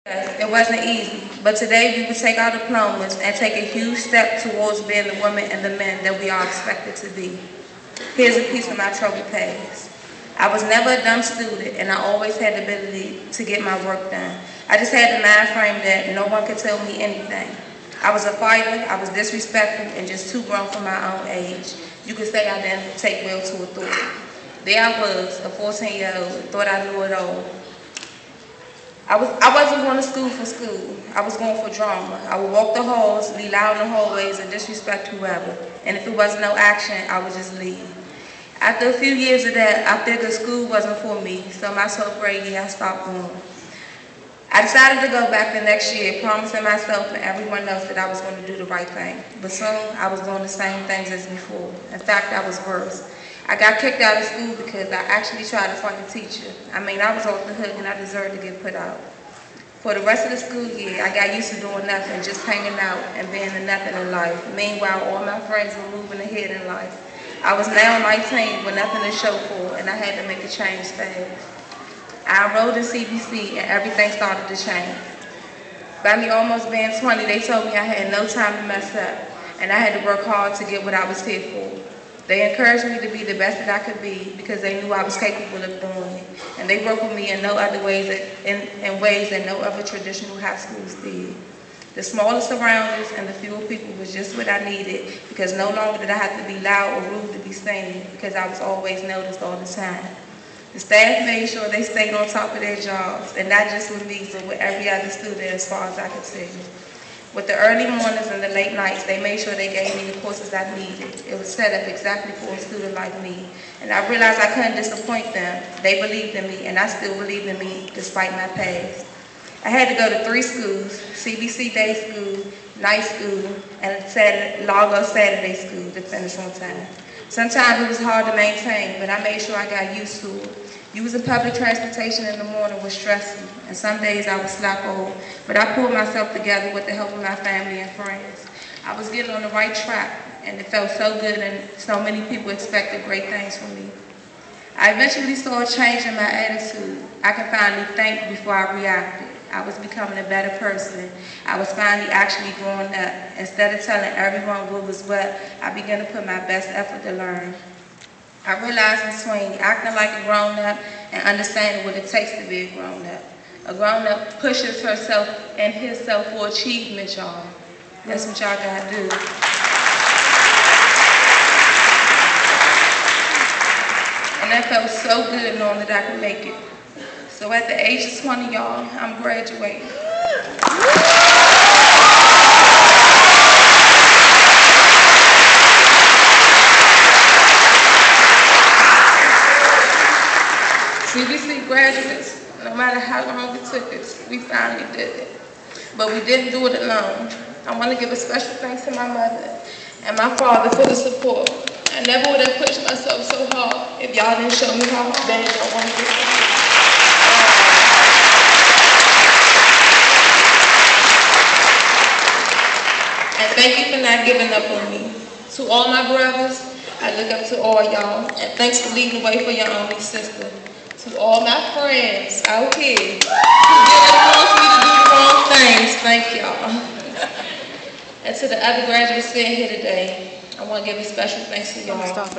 Yes, it wasn't easy, but today we will take our diplomas and take a huge step towards being the women and the men that we are expected to be. Here's a piece of my troubled past. I was never a dumb student, and I always had the ability to get my work done. I just had the mind frame that no one could tell me anything. I was a fighter, I was disrespectful, and just too grown for my own age. You could say I didn't take well to authority. There I was, a 14-year-old, thought I knew it all. I wasn't going to school for school. I was going for drama. I would walk the halls, be loud in the hallways, and disrespect whoever. And if it wasn't no action, I would just leave. After a few years of that, I figured school wasn't for me, so my 12th grade year, I stopped going. I decided to go back the next year, promising myself and everyone else that I was going to do the right thing. But soon, I was doing the same things as before. In fact, I was worse. I got kicked out of school because I actually tried to fight a teacher. I mean, I was off the hook and I deserved to get put out. For the rest of the school year, I got used to doing nothing, just hanging out and being a nothing in life. Meanwhile, all my friends were moving ahead in life. I was now 19 with nothing to show for, and I had to make a change fast. I enrolled in CBC and everything started to change. By me almost being 20, they told me I had no time to mess up, and I had to work hard to get what I was here for. They encouraged me to be the best that I could be because they knew I was capable of doing it. And they worked with me in no other ways, in ways that no other traditional high schools did. The smaller surroundings and the fewer people was just what I needed because no longer did I have to be loud or rude to be seen because I was always noticed all the time. The staff made sure they stayed on top of their jobs, and not just with me, but with every other student as far as I could see. With the early mornings and the late nights, they made sure they gave me the courses I needed. It was set up exactly for a student like me. And I realized I couldn't disappoint them. They believed in me, and I still believed in me despite my past. I had to go to 3 schools: CBC day school, night school, and Largo Saturday school to finish on time. Sometimes it was hard to maintain, but I made sure I got used to it. Using public transportation in the morning was stressful, and some days I would slack off, but I pulled myself together with the help of my family and friends. I was getting on the right track, and it felt so good, and so many people expected great things from me. I eventually saw a change in my attitude. I could finally think before I reacted. I was becoming a better person. I was finally actually growing up. Instead of telling everyone what was what, I began to put my best effort to learn. I realized between acting like a grown-up and understanding what it takes to be a grown-up. A grown-up pushes herself and himself for achievement, y'all. That's what y'all gotta do. And that felt so good knowing that I could make it. So at the age of 20, y'all, I'm graduating. CBC graduates, no matter how long it took us, we finally did it. But we didn't do it alone. I want to give a special thanks to my mother and my father for the support. I never would have pushed myself so hard if y'all didn't show me how bad y'all wanted to do. And thank you for not giving up on me. To all my brothers, I look up to all y'all. And thanks for leading the way for your only sister. To all my friends out here who didn't want me to do the wrong things, thank y'all. And to the other graduates sitting here today, I want to give a special thanks to y'all.